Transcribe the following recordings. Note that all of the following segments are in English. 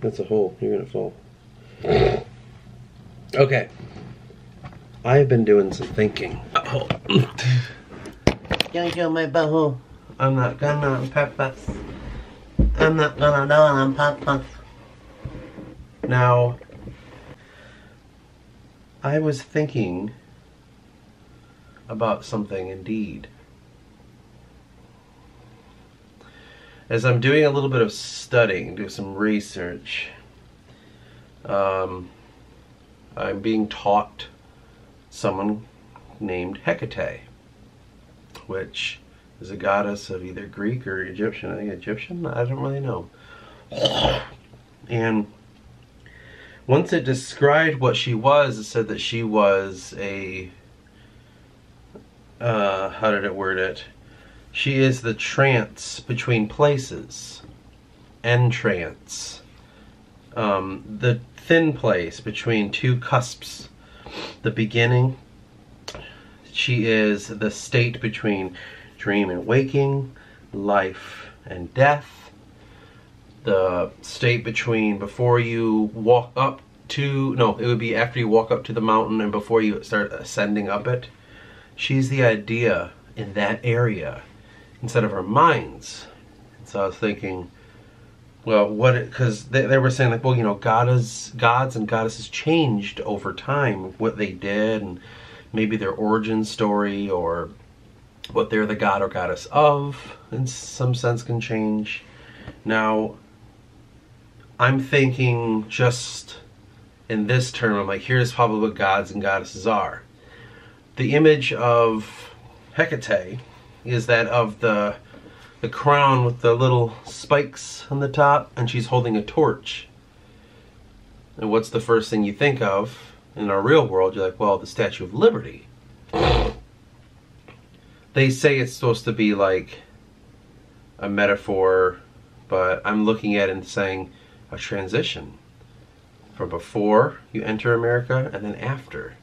That's a hole. You're gonna fall. Okay. I've been doing some thinking. Oh. Don't show my butthole. I'm not gonna on purpose. I'm not gonna do it on purpose. Now, I was thinking about something indeed. As I'm doing a little bit of studying, doing some research, I'm being taught someone named Hecate, which is a goddess of either Greek or Egyptian. I think Egyptian? I don't really know. And once it described what she was, it said that she was a, how did it word it? She is the trance between places. Entrance. The thin place between two cusps. The beginning. She is the state between dream and waking, life and death. The state between before you walk up to, no, it would be after you walk up to the mountain and before you start ascending up it. She's the idea in that area instead of our minds. And so I was thinking, well, what, because they were saying like, well, you know, gods and goddesses changed over time, what they did and maybe their origin story or what they're the god or goddess of in some sense can change. Now, I'm thinking just in this term, I'm like, here's probably what gods and goddesses are. The image of Hecate is that of the crown with the little spikes on the top, and she's holding a torch. And what's the first thing you think of in our real world? You're like, well, the Statue of Liberty. They say it's supposed to be like a metaphor, but I'm looking at it and saying a transition from before you enter America and then after.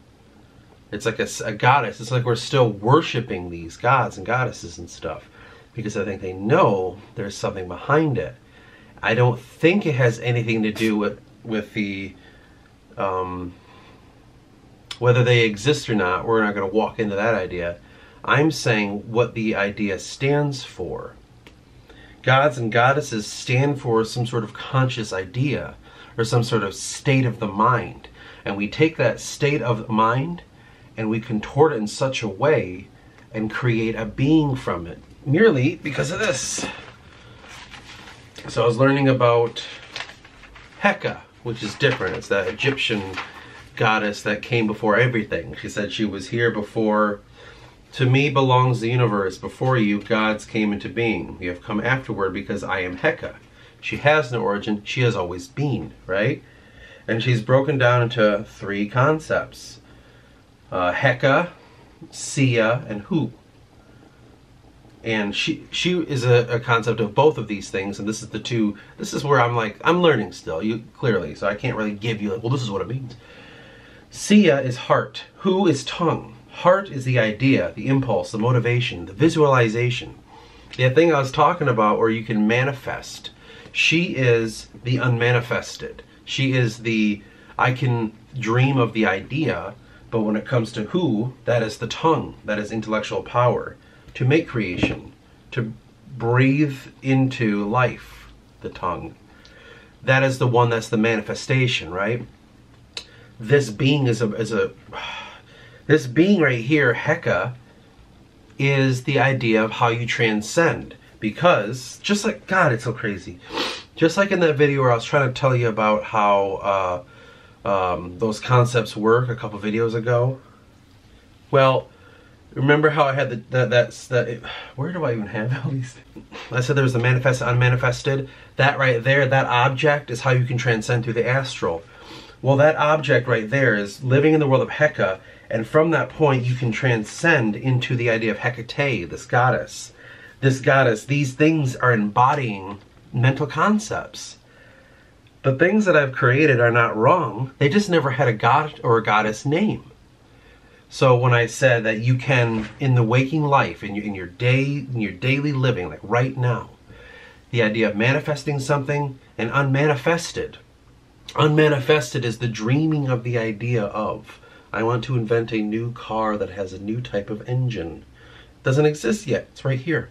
It's like a goddess. It's like we're still worshiping these gods and goddesses and stuff because I think they know there's something behind it. I don't think it has anything to do with the whether they exist or not. We're not going to walk into that idea. I'm saying what the idea stands for. Gods and goddesses stand for some sort of conscious idea or some sort of state of the mind. And we take that state of mind and we contort it in such a way and create a being from it merely because of this. So I was learning about Heka, which is different. It's that Egyptian goddess that came before everything. She said she was here before. To me belongs the universe. Before you, gods came into being. You have come afterward because I am Heka. She has no origin. She has always been, right? And she's broken down into three concepts. Heka, Sia, and Hu. And she is a concept of both of these things, and this is where I'm like, I'm learning still, clearly, so I can't really give you like, well, this is what it means. Sia is heart. Hu is tongue. Heart is the idea, the impulse, the motivation, the visualization. The thing I was talking about where you can manifest. She is the unmanifested. She is the, I can dream of the idea, but when it comes to Hu, that is the tongue, that is intellectual power. To make creation, to breathe into life, the tongue. That is the one that's the manifestation, right? This being this being right here, Heka, is the idea of how you transcend. Because, just like, God, it's so crazy. Just like in that video where I was trying to tell you about how those concepts work a couple videos ago. Well, remember how I had where do I even have all these things? I said there was the manifested, unmanifested. That right there, that object is how you can transcend through the astral. Well, that object right there is living in the world of Heka, and from that point you can transcend into the idea of Hecate, this goddess. This goddess, these things are embodying mental concepts. The things that I've created are not wrong. They just never had a god or a goddess name. So when I said that you can, in the waking life, in your daily living, like right now, the idea of manifesting something and unmanifested, Unmanifested is the dreaming of the idea of, I want to invent a new car that has a new type of engine. It doesn't exist yet. It's right here.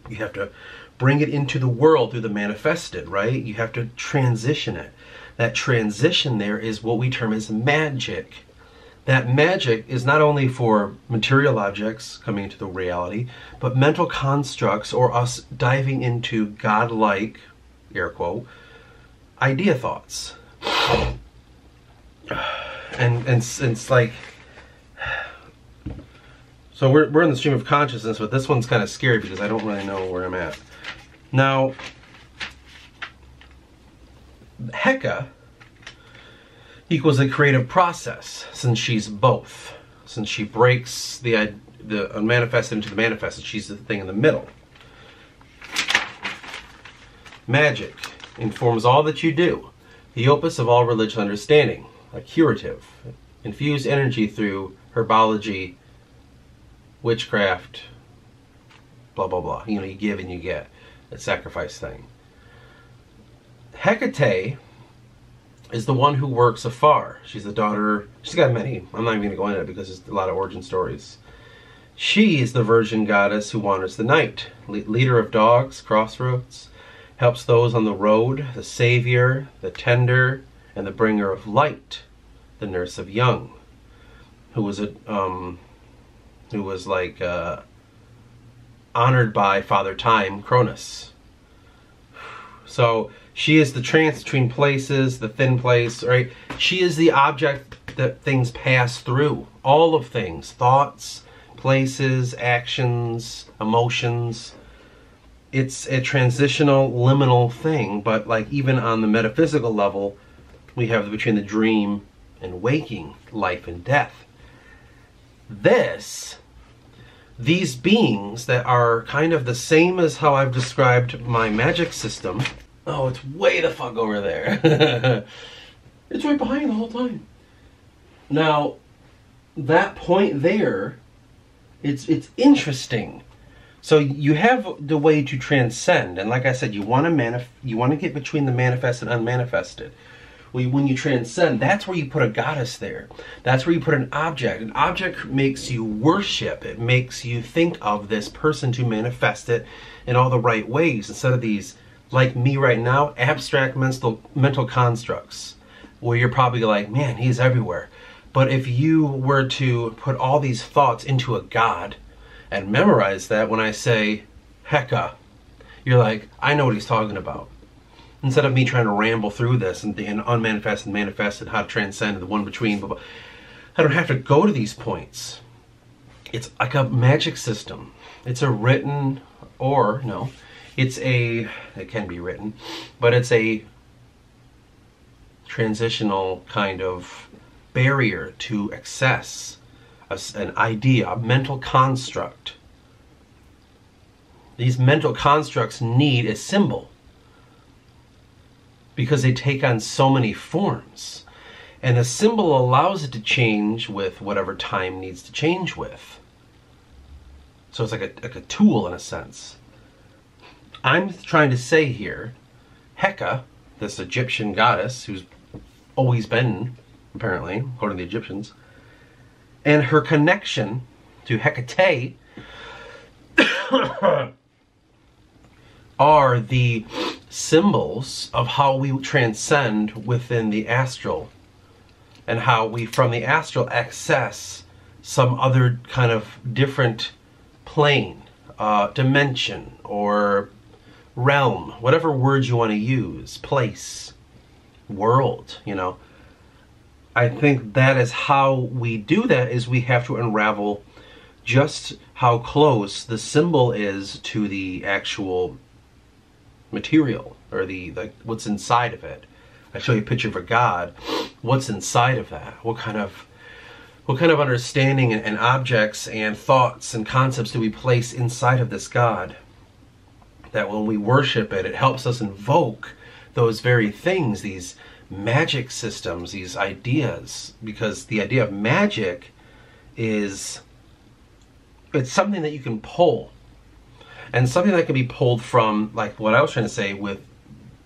You have to bring it into the world through the manifested, right? You have to transition it. That transition there is what we term as magic. That magic is not only for material objects coming into the reality, but mental constructs or us diving into godlike, air quote, idea thoughts. And it's like, so we're in the stream of consciousness, but this one's kind of scary because I don't really know where I'm at. Now, Heka equals a creative process, since she's both. Since she breaks the unmanifested into the manifested, she's the thing in the middle. Magic informs all that you do, the opus of all religious understanding, a curative, infused energy through herbology, witchcraft, blah, blah, blah. You know, you give and you get. A sacrifice thing. Hecate is the one who works afar. She's the daughter, she's got many, I'm not even going to go into it because there's a lot of origin stories. She is the virgin goddess who wanders the night, leader of dogs, crossroads, helps those on the road, the savior, the tender, and the bringer of light, the nurse of young, who was honored by Father Time, Cronus. So she is the trance between places, the thin place, right? She is the object that things pass through. All of things, thoughts, places, actions, emotions. It's a transitional, liminal thing, but like even on the metaphysical level, we have between the dream and waking, life and death. These beings that are kind of the same as how I've described my magic system. Oh, it's way the fuck over there. It's right behind the whole time. Now, that point there, it's interesting. So you have the way to transcend, and like I said, you want to get between the manifest and unmanifested. When you transcend, that's where you put a goddess there. That's where you put an object. An object makes you worship. It makes you think of this person to manifest it in all the right ways, instead of these, like me right now, abstract mental constructs, where you're probably like, man, he's everywhere. But if you were to put all these thoughts into a god and memorize that, when I say Heka, you're like, I know what he's talking about. Instead of me trying to ramble through this and unmanifested and manifested, how to transcend the one between, blah, blah. I don't have to go to these points. It's like a magic system. It's a written, or no, it can be written, but it's a transitional kind of barrier to access an idea, a mental construct. These mental constructs need a symbol, because they take on so many forms. And the symbol allows it to change with whatever time needs to change with. So it's like a tool in a sense. I'm trying to say here, Heka, this Egyptian goddess who's always been, apparently, according to the Egyptians, and her connection to Hecate are the symbols of how we transcend within the astral, and how we from the astral access some other kind of different plane, dimension, or realm, whatever words you want to use, place, world, you know. I think that is how we do that, is we have to unravel just how close the symbol is to the actual material, or the what's inside of it. I show you a picture of a god. What's inside of that? What kind of understanding and objects and thoughts and concepts do we place inside of this god? That when we worship it, it helps us invoke those very things, these magic systems, these ideas, because the idea of magic is, it's something that you can pull, and something that can be pulled from, like what I was trying to say with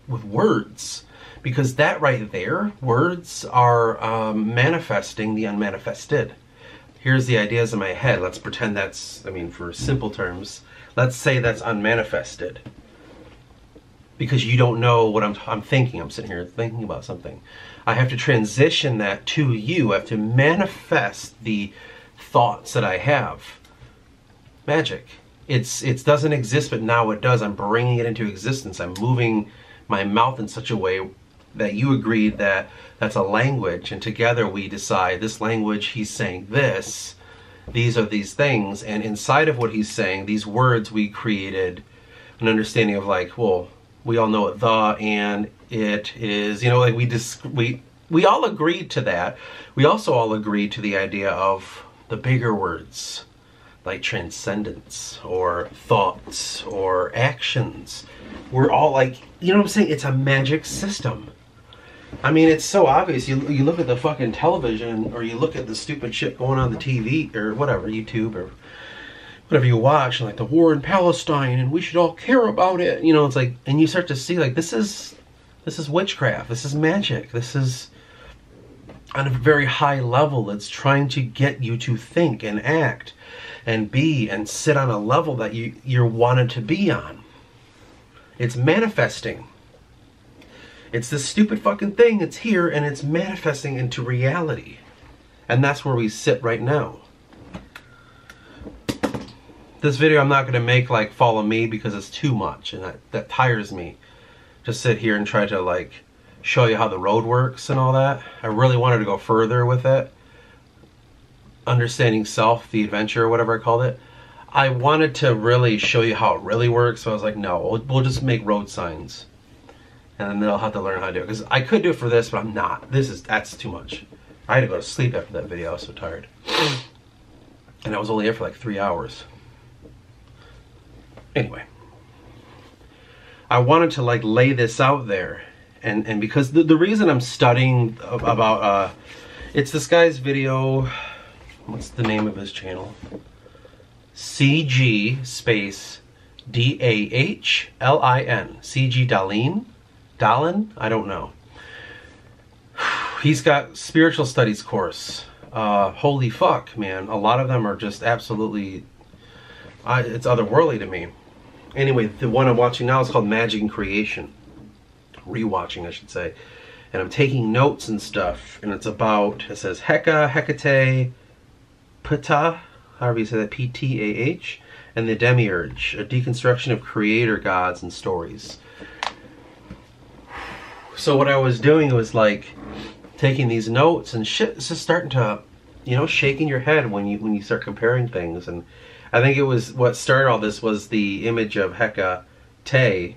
words, Because that right there, words are manifesting the unmanifested. Here's the ideas in my head. Let's pretend that's, I mean, for simple terms, let's say that's unmanifested. Because you don't know what I'm thinking. I'm sitting here thinking about something. I have to transition that to you. I have to manifest the thoughts that I have. Magic. It doesn't exist, but now it does. I'm bringing it into existence. I'm moving my mouth in such a way that you agreed that that's a language, and together we decide this language, he's saying this, these are these things, and inside of what he's saying, these words, we created an understanding of like, well, we all know it, the, and it is, you know, like we all agreed to that. We also all agreed to the idea of the bigger words, like transcendence, or thoughts, or actions. We're all like, you know what I'm saying? It's a magic system. I mean, it's so obvious. You look at the fucking television, or you look at the stupid shit going on the TV, or whatever, YouTube, or whatever you watch, like the war in Palestine, and we should all care about it. You know, it's like, and you start to see, like, this is witchcraft. This is magic. This is on a very high level. It's trying to get you to think and act and be and sit on a level that you're wanted to be on. It's manifesting. It's this stupid fucking thing. It's here and it's manifesting into reality. And that's where we sit right now. This video I'm not going to make like follow me because it's too much and that tires me. To sit here and try to like show you how the road works and all that. I really wanted to go further with it. Understanding self, the adventure, or whatever I called it. I wanted to really show you how it really works, so I was like, no, we'll just make road signs. And then they'll have to learn how to do it. Because I could do it for this, but I'm not. That's too much. I had to go to sleep after that video. I was so tired. And I was only there for like 3 hours. Anyway. I wanted to like lay this out there. And because the reason I'm studying about, it's this guy's video. What's the name of his channel? CG space DAHLIN. CG Dalin? I don't know. He's got spiritual studies course. Holy fuck, man. A lot of them are just absolutely, it's otherworldly to me. Anyway, the one I'm watching now is called Magic and Creation. Rewatching, I should say. And I'm taking notes and stuff. And it's about, it says Heka, Hecate, Ptah, however you say that, P-T-A-H, and the Demiurge, a deconstruction of creator gods and stories. So what I was doing was like taking these notes and shit. It's just starting to, you know, shaking your head when you start comparing things. And I think it was what started all this was the image of Hecate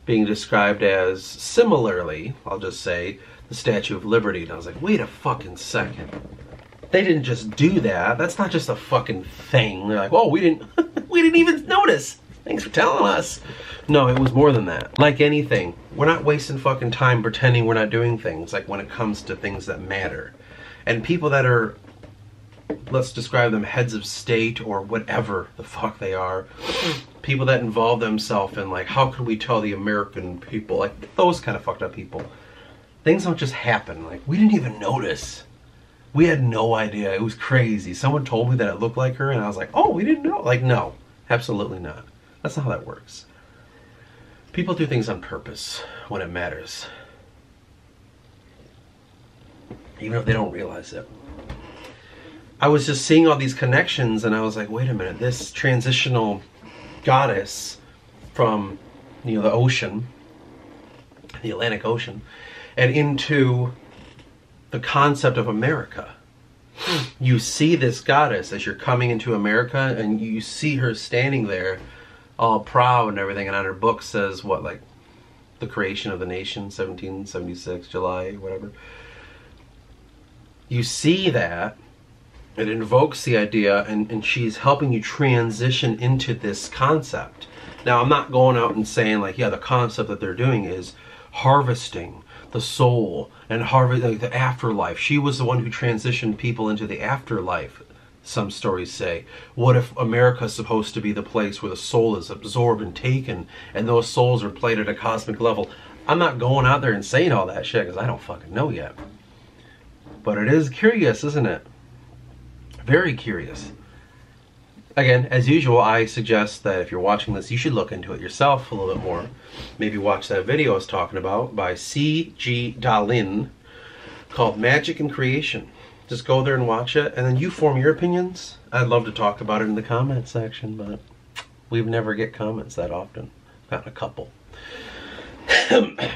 being described as similarly, I'll just say, the Statue of Liberty. And I was like, wait a fucking second. They didn't just do that. That's not just a fucking thing. They're like, oh, we didn't even notice. Thanks for telling us. No, it was more than that. Like anything, we're not wasting fucking time pretending we're not doing things, like when it comes to things that matter. And people that are, let's describe them heads of state or whatever the fuck they are, people that involve themselves in like, how could we tell the American people, like those kind of fucked up people. Things don't just happen. Like, we didn't even notice. We had no idea. It was crazy. Someone told me that it looked like her and I was like, oh, we didn't know. Like, no, absolutely not. That's not how that works. People do things on purpose when it matters. Even if they don't realize it. I was just seeing all these connections and I was like, wait a minute, this transitional goddess from, you know, the ocean, the Atlantic Ocean, and into the concept of America. You see this goddess as you're coming into America and you see her standing there all proud and everything, and on her book says what, like the creation of the nation, 1776, July, whatever. You see that, it invokes the idea, and she's helping you transition into this concept. Now, I'm not going out and saying like, yeah, the concept that they're doing is harvesting the soul and harvest like the afterlife. She was the one who transitioned people into the afterlife, some stories say. What if America's supposed to be the place where the soul is absorbed and taken and those souls are played at a cosmic level? I'm not going out there and saying all that shit because I don't fucking know yet. But it is curious, isn't it? Very curious. Again, as usual, I suggest that if you're watching this, you should look into it yourself a little bit more. Maybe watch that video I was talking about by C.G. Dalin called Magic and Creation. Just go there and watch it, and then you form your opinions. I'd love to talk about it in the comment section, but we never get comments that often. Got a couple.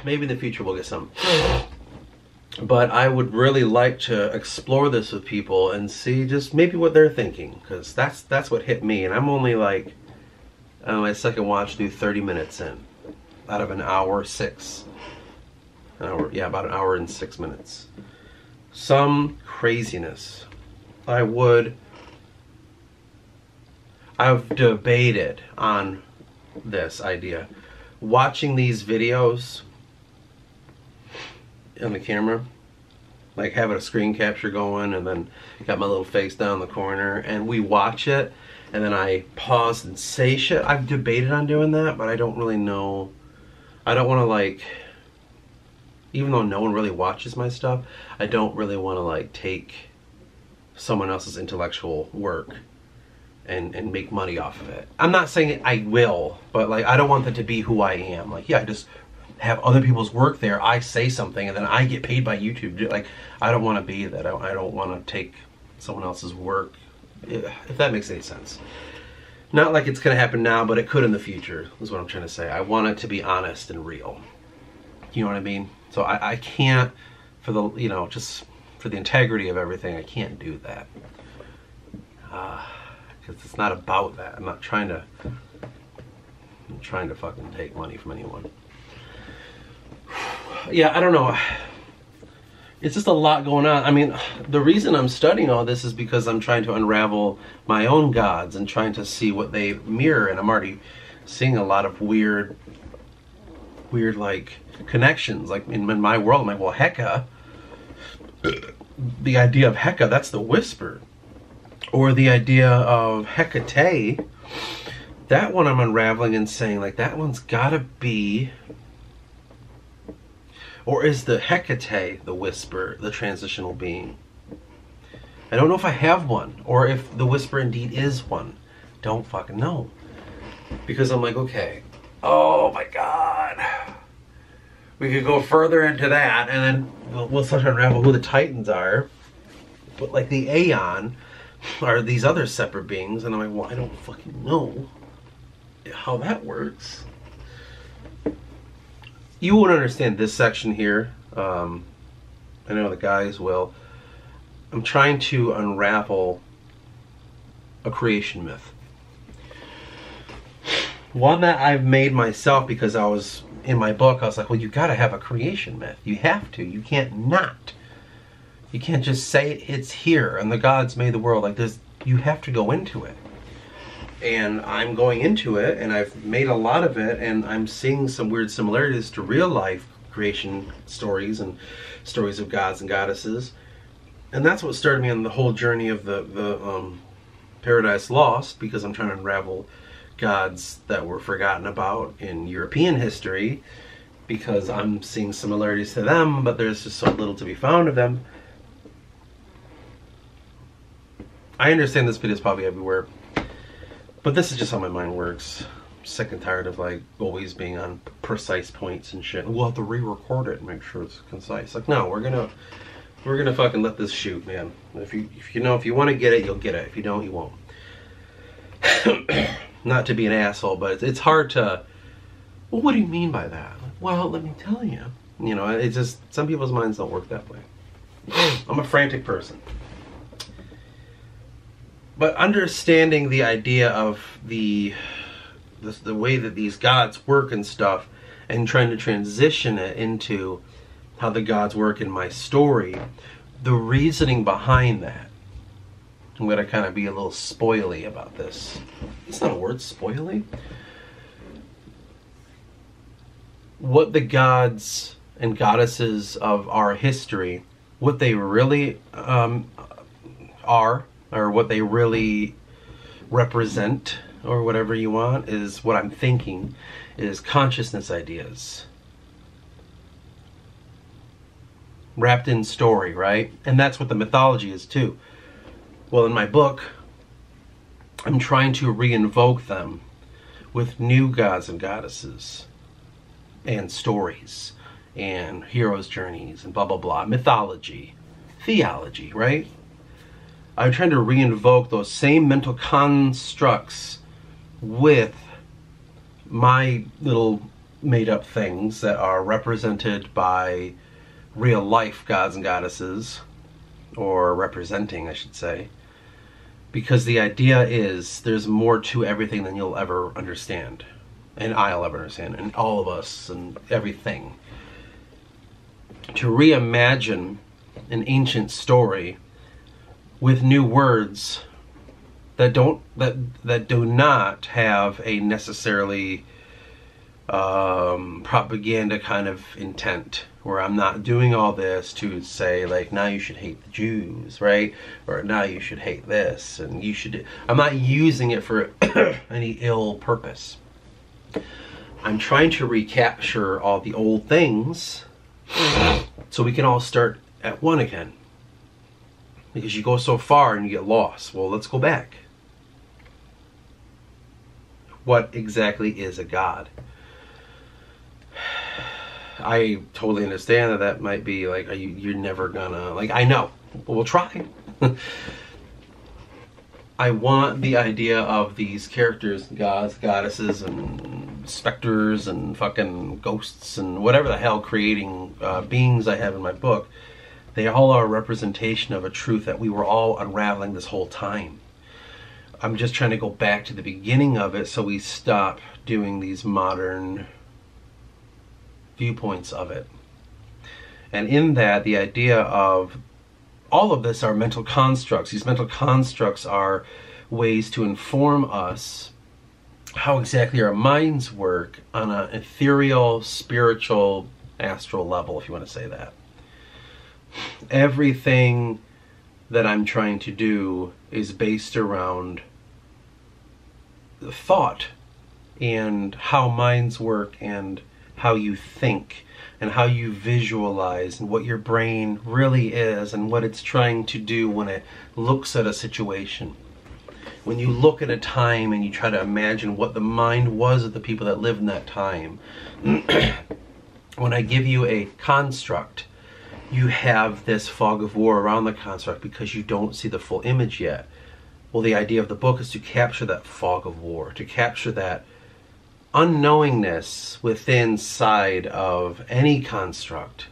Maybe in the future we'll get some. But I would really like to explore this with people and see just maybe what they're thinking, because that's what hit me, and I'm only like, my second watch through 30 minutes in, out of an hour 6. Yeah, about an hour and 6 minutes. Some craziness. I've debated on this idea. Watching these videos on the camera, like having a screen capture going and then got my little face down in the corner and we watch it and then I pause and say shit. I've debated on doing that, but I don't really know. I don't want to, like, even though no one really watches my stuff, I don't really want to like take someone else's intellectual work and make money off of it. I'm not saying I will, but like I don't want that to be who I am. Like, yeah, I just have other people's work there. I say something and then I get paid by YouTube. Like, I don't want to be that. I don't want to take someone else's work, if that makes any sense. Not like it's going to happen now, but it could in the future, is what I'm trying to say. I want it to be honest and real. You know what I mean? So I can't, for the, you know, just for the integrity of everything, I can't do that. Because it's not about that. I'm trying to fucking take money from anyone. Yeah, I don't know. It's just a lot going on. I mean, the reason I'm studying all this is because I'm trying to unravel my own gods and trying to see what they mirror, and I'm already seeing a lot of weird like connections. Like in my world, I'm like, well, Heka, the idea of Heka, that's the whisper. Or the idea of Hecate, that one I'm unraveling and saying, like, that one's gotta be, or is the Hecate, the whisper, the transitional being? I don't know if I have one, or if the whisper indeed is one. Don't fucking know. Because I'm like, okay, oh my God. We could go further into that, and then we'll start to unravel who the Titans are. But like the Aeon are these other separate beings, and I'm like, well, I don't fucking know how that works. You won't understand this section here. I know the guys will. I'm trying to unravel a creation myth. One that I've made myself because I was, in my book, I was like, well, you gotta have a creation myth. You have to. You can't not. You can't just say it's here and the gods made the world. Like this, you have to go into it. And I'm going into it, and I've made a lot of it, and I'm seeing some weird similarities to real life creation stories and stories of gods and goddesses. And that's what started me on the whole journey of the Paradise Lost, because I'm trying to unravel gods that were forgotten about in European history, because I'm seeing similarities to them, but there's just so little to be found of them. I understand this video is probably everywhere, but this is just how my mind works. I'm sick and tired of like always being on precise points and shit. We'll have to re-record it and make sure it's concise. Like, no, we're gonna fucking let this shoot, man. If you want to get it, you'll get it. If you don't, you won't. Not to be an asshole, but it's hard to. Well, what do you mean by that? Like, well, let me tell you. You know, it's just some people's minds don't work that way. I'm a frantic person. But understanding the idea of the way that these gods work and stuff, and trying to transition it into how the gods work in my story, the reasoning behind that. I'm going to kind of be a little spoily about this. It's not a word, spoily. What the gods and goddesses of our history, what they really are, or what they really represent, or whatever you want, is what I'm thinking is consciousness ideas. wrapped in story, right? And that's what the mythology is too. Well, in my book, I'm trying to re-invoke them with new gods and goddesses and stories and heroes' journeys and blah, blah, blah. Mythology, theology, right? I'm trying to re-invoke those same mental constructs with my little made-up things that are represented by real-life gods and goddesses, or representing, I should say. Because the idea is there's more to everything than you'll ever understand. And I'll ever understand. And all of us and everything. To reimagine an ancient story with new words that do not have a necessarily propaganda kind of intent, where I'm not doing all this to say, like, now you should hate the Jews, right? Or now you should hate this, and you should... I'm not using it for any ill purpose. I'm trying to recapture all the old things so we can all start at one again. Because you go so far and you get lost. Well, let's go back. What exactly is a god? I totally understand that that might be like, you're never gonna, like, I know, but we'll try. I want the idea of these characters, gods, goddesses, and specters, and fucking ghosts, and whatever the hell creating beings I have in my book, they all are a representation of a truth that we were all unraveling this whole time. I'm just trying to go back to the beginning of it so we stop doing these modern viewpoints of it. And in that, the idea of all of this are mental constructs. These mental constructs are ways to inform us how exactly our minds work on an ethereal, spiritual, astral level, if you want to say that. Everything that I'm trying to do is based around thought and how minds work and how you think and how you visualize and what your brain really is and what it's trying to do when it looks at a situation. When you look at a time and you try to imagine what the mind was of the people that lived in that time, when I give you a construct, you have this fog of war around the construct because you don't see the full image yet. Well, the idea of the book is to capture that fog of war, to capture that unknowingness within side of any construct,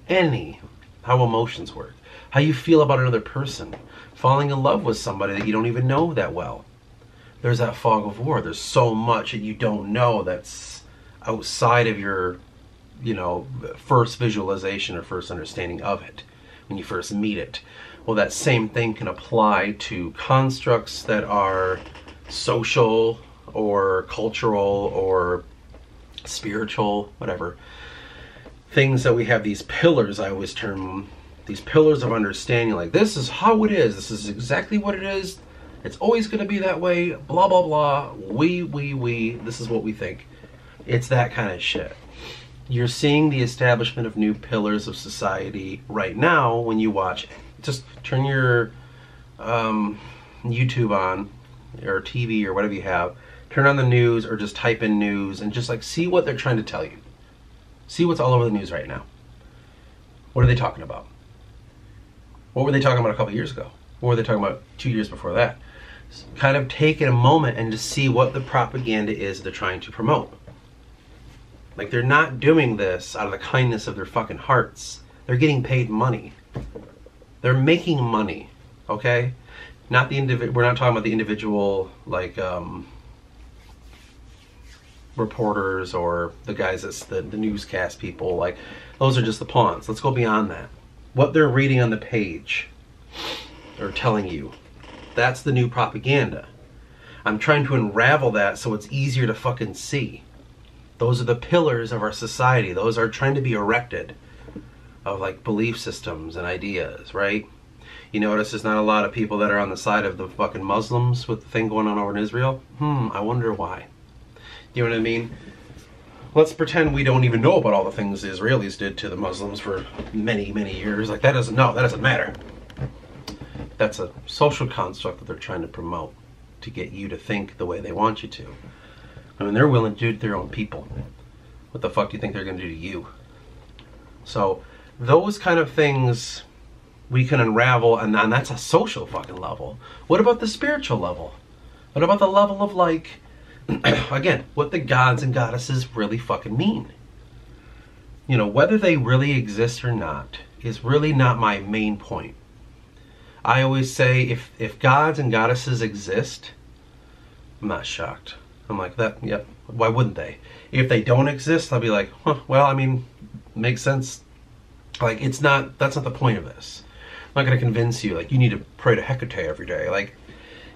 how emotions work, how you feel about another person, falling in love with somebody that you don't even know that well. There's that fog of war. There's so much that you don't know that's outside of your, first visualization or first understanding of it when you first meet it. Well, that same thing can apply to constructs that are social or cultural or spiritual, whatever. Things that we have, these pillars, I always term them, these pillars of understanding, like, this is how it is, this is exactly what it is, it's always going to be that way, blah, blah, blah, we, this is what we think. It's that kind of shit. You're seeing the establishment of new pillars of society right now when you watch. Just turn your YouTube on, or TV, or whatever you have. Turn on the news, or just type in news, and just like see what they're trying to tell you. See what's all over the news right now. What are they talking about? What were they talking about a couple years ago? What were they talking about 2 years before that? Kind of take a moment and just see what the propaganda is they're trying to promote. Like, they're not doing this out of the kindness of their fucking hearts. They're getting paid money. They're making money, okay? Not the we're not talking about the individual, like, reporters or the guys that's the newscast people. Like, those are just the pawns. Let's go beyond that. What they're reading on the page or telling you, that's the new propaganda. I'm trying to unravel that so it's easier to fucking see. Those are the pillars of our society. Those are trying to be erected, of like belief systems and ideas, right? You notice there's not a lot of people that are on the side of the fucking Muslims with the thing going on over in Israel. I wonder why. You know what I mean? let's pretend we don't even know about all the things the Israelis did to the Muslims for many, many years. Like, that doesn't matter. That's a social construct that they're trying to promote to get you to think the way they want you to. I mean, they're willing to do it to their own people. What the fuck do you think they're going to do to you? So those kind of things we can unravel, and that's a social fucking level. What about the spiritual level? What about the level of, like, again, what the gods and goddesses really fucking mean? You know, whether they really exist or not is really not my main point. I always say, if gods and goddesses exist, I'm not shocked. I'm like, yep, why wouldn't they? If they don't exist, I'll be like, huh, well, I mean, makes sense. Like, that's not the point of this. I'm not going to convince you, like, you need to pray to Hecate every day. Like,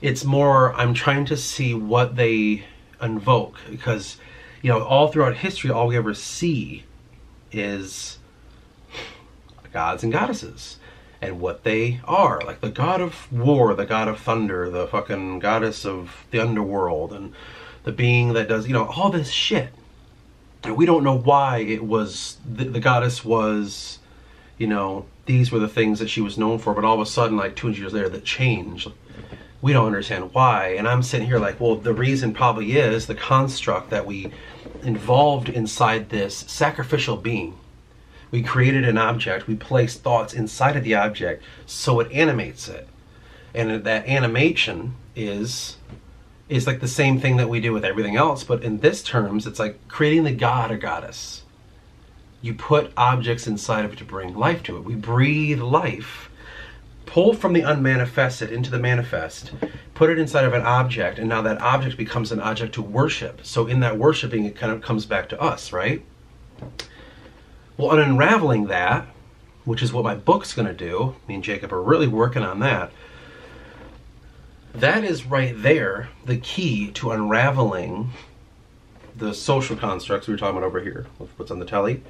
it's more, I'm trying to see what they invoke. Because, you know, all throughout history, all we ever see is gods and goddesses. And what they are. Like the god of war, the god of thunder, the fucking goddess of the underworld, and the being that does, you know, all this shit. And we don't know why it was, the goddess was, you know, these were the things that she was known for, but all of a sudden, like 200 years later, that changed. We don't understand why. And I'm sitting here like, well, the reason probably is the construct that we involved inside this sacrificial being. We created an object, we placed thoughts inside of the object so it animates it. And that animation is like the same thing that we do with everything else, but in this terms, it's like creating the god or goddess. You put objects inside of it to bring life to it. We breathe life, pull from the unmanifested into the manifest, put it inside of an object, and now that object becomes an object to worship. So in that worshiping, it kind of comes back to us, right? Well, unraveling that, which is what my book's going to do, me and Jacob are really working on that, that is right there the key to unraveling the social constructs we were talking about over here. What's on the telly?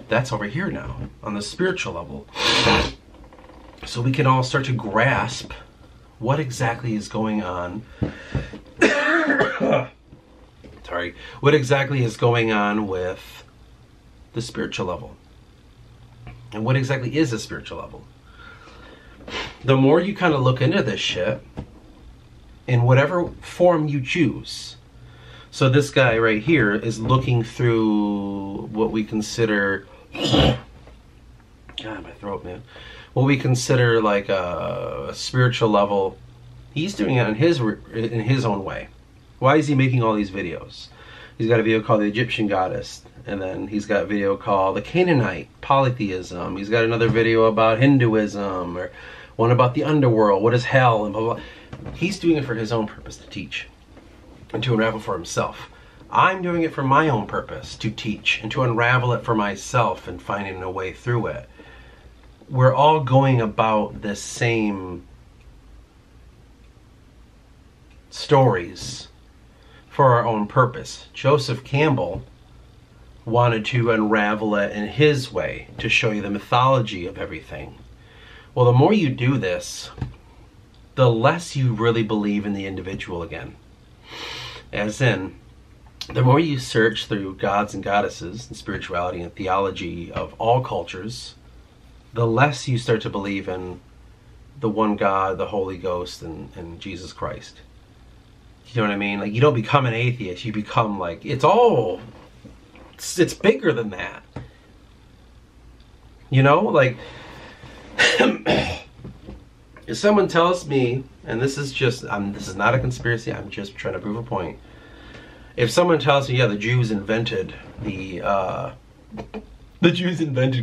That's over here now, on the spiritual level. So we can all start to grasp what exactly is going on. Sorry. What exactly is going on with the spiritual level. And what exactly is a spiritual level? The more you kind of look into this shit, in whatever form you choose. So this guy right here is looking through what we consider, God, my throat, man. What we consider like a spiritual level. He's doing it in his own way. Why is he making all these videos? He's got a video called The Egyptian Goddess, and then he's got a video called The Canaanite, Polytheism. He's got another video about Hinduism, or one about the underworld, what is hell, and blah, blah. He's doing it for his own purpose, to teach and to unravel for himself. I'm doing it for my own purpose, to teach and to unravel it for myself and finding a way through it. We're all going about the same stories for our own purpose. Joseph Campbell wanted to unravel it in his way, to show you the mythology of everything. Well, the more you do this, the less you really believe in the individual again. As in, the more you search through gods and goddesses and spirituality and theology of all cultures, the less you start to believe in the one God, the Holy Ghost, and Jesus Christ. You know what I mean? Like, you don't become an atheist. You become like, it's bigger than that. You know, like, if someone tells me, and this is just, this is not a conspiracy, I'm just trying to prove a point. If someone tells me, yeah, the Jews invented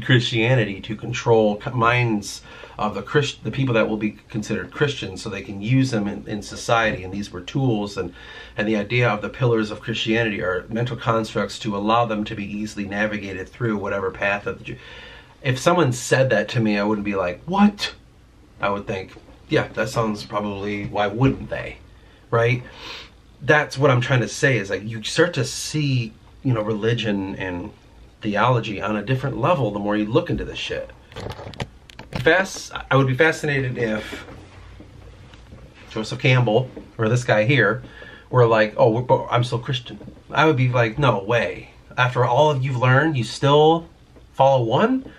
Christianity to control minds of the people that will be considered Christians, so they can use them in society, and these were tools, and the idea of the pillars of Christianity are mental constructs to allow them to be easily navigated through whatever path of the Jew. If someone said that to me, I wouldn't be like, what? I would think, yeah, that sounds probably, why wouldn't they? Right? That's what I'm trying to say, is like, you start to see, you know, religion and theology on a different level the more you look into this shit. I would be fascinated if Joseph Campbell or this guy here were like, oh, I'm still Christian. I would be like, no way. after all of you've learned, you still follow one?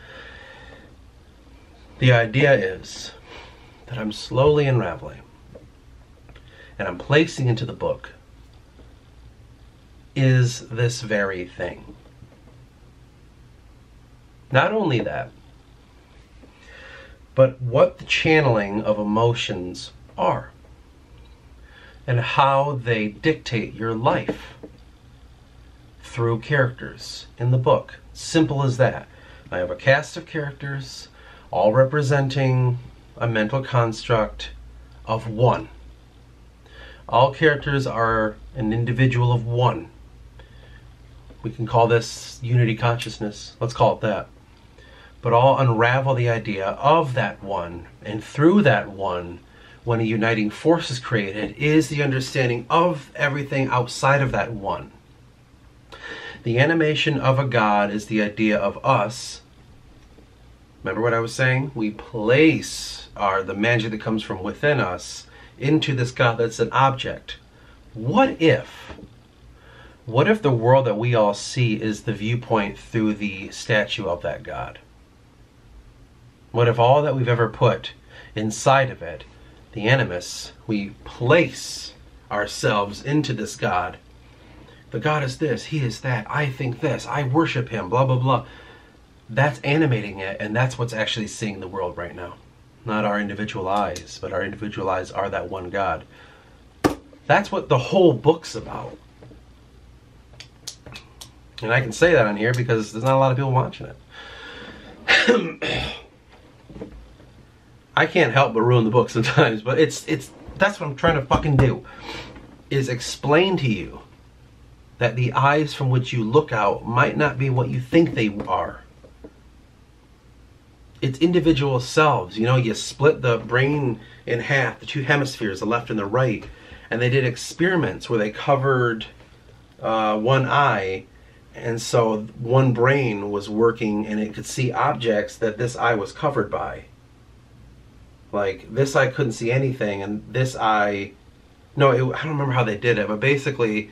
The idea is that I'm slowly unraveling, and I'm placing into the book is this very thing. Not only that, but what the channeling of emotions are and how they dictate your life through characters in the book. Simple as that. I have a cast of characters, all representing a mental construct of one. All characters are an individual of one. We can call this unity consciousness. Let's call it that. But all unravel the idea of that one, and through that one, when a uniting force is created, is the understanding of everything outside of that one. The animation of a God is the idea of us. Remember what I was saying? We place the magic that comes from within us into this God that's an object. What if the world that we all see is the viewpoint through the statue of that God? What if all that we've ever put inside of it, the animus, we place ourselves into this God? The God is this, he is that, I think this, I worship him, blah, blah, blah. That's animating it, and that's what's actually seeing the world right now. Not our individual eyes, but our individual eyes are that one God. That's what the whole book's about. And I can say that on here because there's not a lot of people watching it. I can't help but ruin the book sometimes, but that's what I'm trying to fucking do, is explain to you that the eyes from which you look out might not be what you think they are. It's individual selves. You know, you split the brain in half, the two hemispheres, the left and the right, and they did experiments where they covered one eye, and so one brain was working and it could see objects that this eye was covered by. Like, this eye couldn't see anything, and this eye... I don't remember how they did it, but basically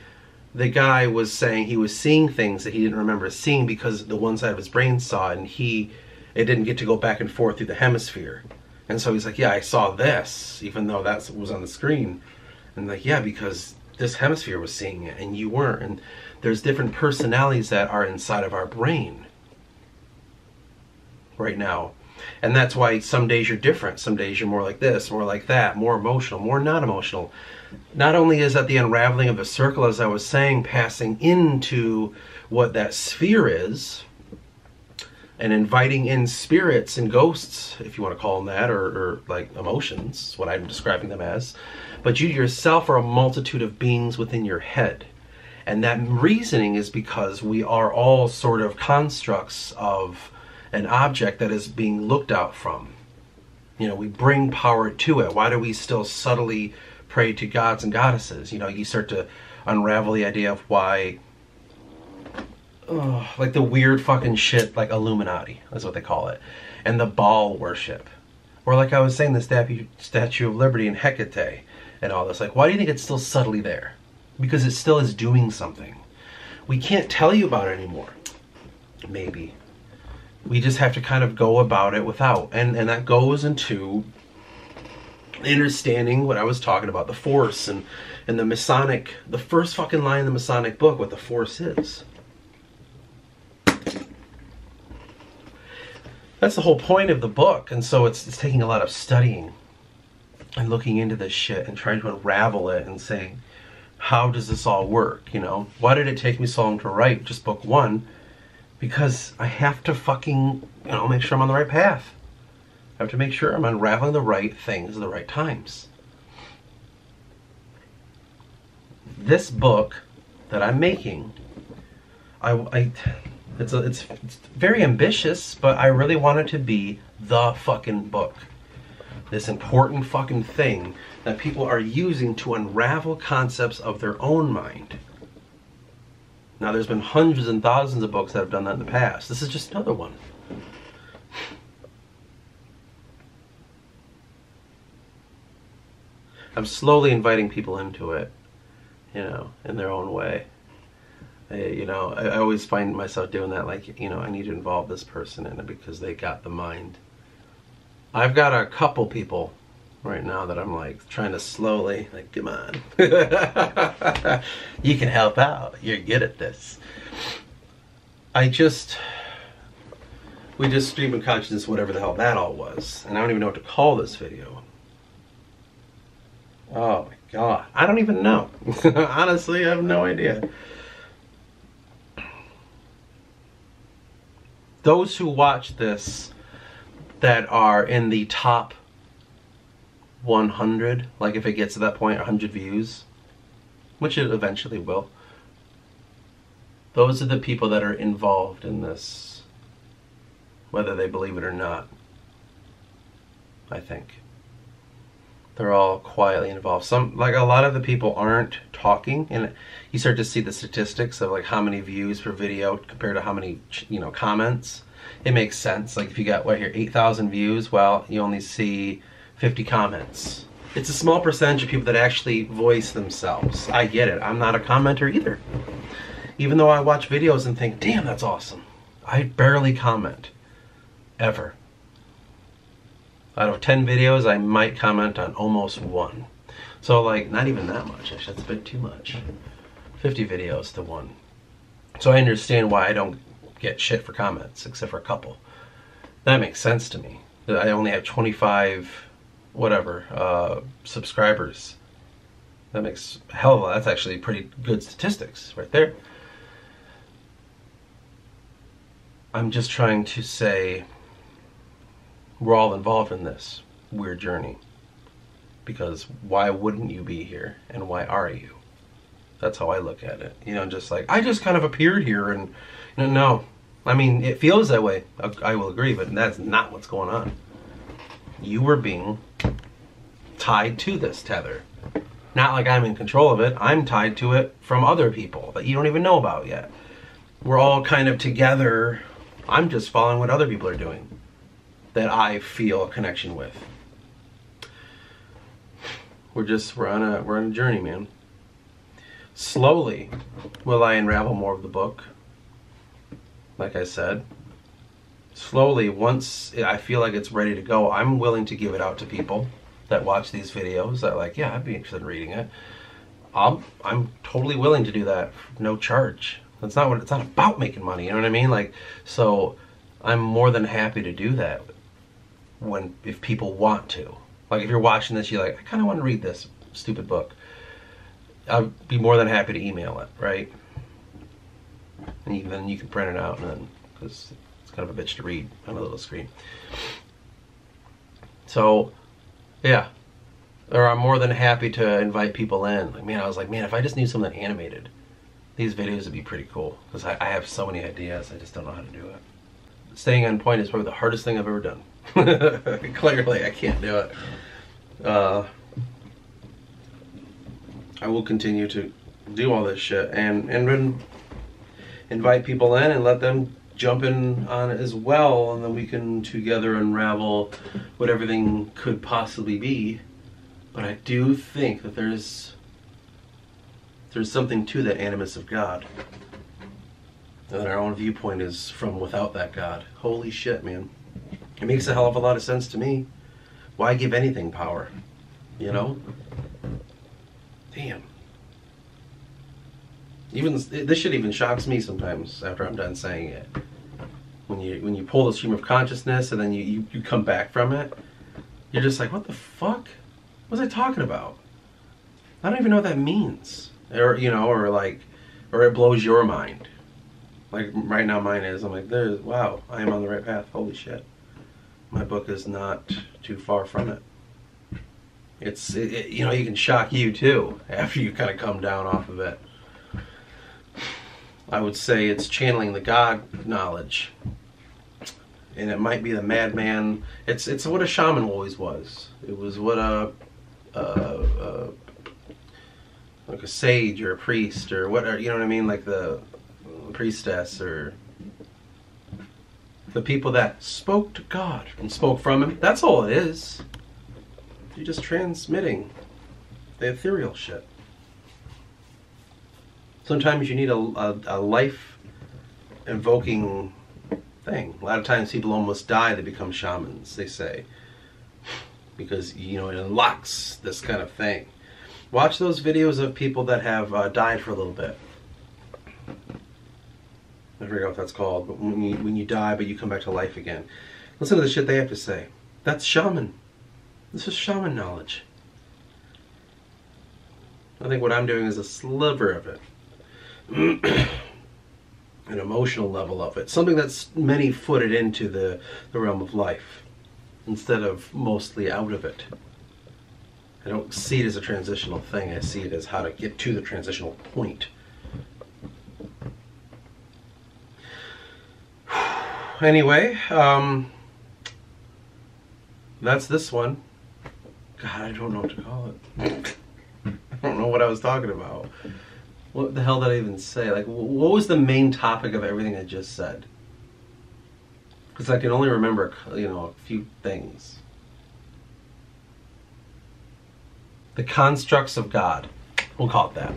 the guy was saying he was seeing things that he didn't remember seeing because the one side of his brain saw it, and it didn't get to go back and forth through the hemisphere. And so he's like, yeah, I saw this, even though that was on the screen. And like, yeah, because this hemisphere was seeing it, and you weren't. And there's different personalities that are inside of our brain right now. And that's why some days you're different. Some days you're more like this, more like that, more emotional, more not emotional. Not only is that the unraveling of a circle, as I was saying, passing into what that sphere is, and inviting in spirits and ghosts, if you want to call them that, or like emotions, what I'm describing them as. But you yourself are a multitude of beings within your head. And that reasoning is because we are all sort of constructs of an object that is being looked out from. You know, we bring power to it. Why do we still subtly pray to gods and goddesses? You know, you start to unravel the idea of why, like the weird fucking shit, like Illuminati, is what they call it. And the Baal worship. Or like I was saying, the Statue of Liberty and Hecate and all this. Like, why do you think it's still subtly there? Because it still is doing something. We can't tell you about it anymore. Maybe. We just have to kind of go about it without. And that goes into understanding what I was talking about, the Force and the Masonic, the first fucking line in the Masonic book, what the Force is. That's the whole point of the book. And so it's taking a lot of studying and looking into this shit and trying to unravel it and saying, how does this all work? You know, why did it take me so long to write just book one? Because I have to fucking, make sure I'm on the right path. I have to make sure I'm unraveling the right things at the right times. This book that I'm making, it's very ambitious, but I really want it to be the fucking book. This important fucking thing that people are using to unravel concepts of their own mind. Now, there's been hundreds and thousands of books that have done that in the past. This is just another one. I'm slowly inviting people into it, in their own way. I always find myself doing that, like, I need to involve this person in it because they got the mind. I've got a couple people right now that I'm like trying to slowly, like, come on. You can help out. You're good at this. We just stream of consciousness, whatever the hell that all was. And I don't even know what to call this video. Oh my God. I don't even know. Honestly, I have no idea. Those who watch this that are in the top 100, like if it gets to that point, 100 views, which it eventually will, those are the people that are involved in this, whether they believe it or not. I think they're all quietly involved. Like a lot of the people aren't talking, and you start to see the statistics of like how many views per video compared to how many comments. It makes sense. Like if you got 8,000 views, well, you only see 50 comments. It's a small percentage of people that actually voice themselves. I get it. I'm not a commenter either. Even though I watch videos and think, damn, that's awesome. I barely comment. Ever. Out of 10 videos, I might comment on almost one. So like, not even that much. Actually, that's a bit too much. 50 videos to one. So I understand why I don't get shit for comments, except for a couple. That makes sense to me. I only have 25, subscribers. That makes a hell of a lot. That's actually pretty good statistics right there. I'm just trying to say we're all involved in this weird journey. Because why wouldn't you be here? And why are you? That's how I look at it. Just like, I just kind of appeared here and, no. I mean, it feels that way. I will agree, but that's not what's going on. You were being tied to this tether. Not like I'm in control of it. I'm tied to it from other people that you don't even know about yet. We're all kind of together. I'm just following what other people are doing that I feel a connection with. We're on a journey, man. Slowly will I unravel more of the book. Like I said, slowly, once I feel like it's ready to go, I'm willing to give it out to people that watch these videos that like, yeah, I'd be interested in reading it. I'm totally willing to do that for no charge. It's not about making money, you know what I mean? Like, so I'm more than happy to do that if people want to. Like if you're watching this, you're like, I kind of want to read this stupid book. I'd be more than happy to email it, right? And even you can print it out, and then because it's kind of a bitch to read on a little screen. So, yeah, or I'm more than happy to invite people in. Like, I was like, if I just knew something animated, these videos would be pretty cool. Because I have so many ideas, I just don't know how to do it. Staying on point is probably the hardest thing I've ever done. Clearly, I can't do it. I will continue to do all this shit and invite people in and let them jump in on it as well, and then we can together unravel what everything could possibly be. But I do think that there's something to that animus of God, and that our own viewpoint is from without that God. Holy shit, man. It makes a hell of a lot of sense to me. Why give anything power? Damn. Even this shit even shocks me sometimes after I'm done saying it. When you pull the stream of consciousness and then you come back from it, you're just like, what the fuck? What was I talking about? I don't even know what that means. Or it blows your mind. Like right now mine is. I'm like, wow, I am on the right path. Holy shit. My book is not too far from it. You can shock you too after you kind of come down off of it. I would say it's channeling the God knowledge, and it might be the madman. It's what a shaman always was. It was what like a sage or a priest or what, you know what I mean, like the priestess or the people that spoke to God and spoke from Him. That's all it is. You're just transmitting the ethereal shit. Sometimes you need a life invoking thing. A lot of times people almost die, they become shamans, they say, because, you know, it unlocks this kind of thing. Watch those videos of people that have died for a little bit. I forget what that's called, but when you die but you come back to life again. Listen to the shit they have to say. That's shaman. This is shaman knowledge. I think what I'm doing is a sliver of it. An emotional level of it. Something that's many-footed into the realm of life instead of mostly out of it. I don't see it as a transitional thing. I see it as how to get to the transitional point. Anyway, that's this one. God, I don't know what to call it. I don't know what I was talking about. What the hell did I even say? Like, what was the main topic of everything I just said? Because I can only remember, you know, a few things. The constructs of God. We'll call it that.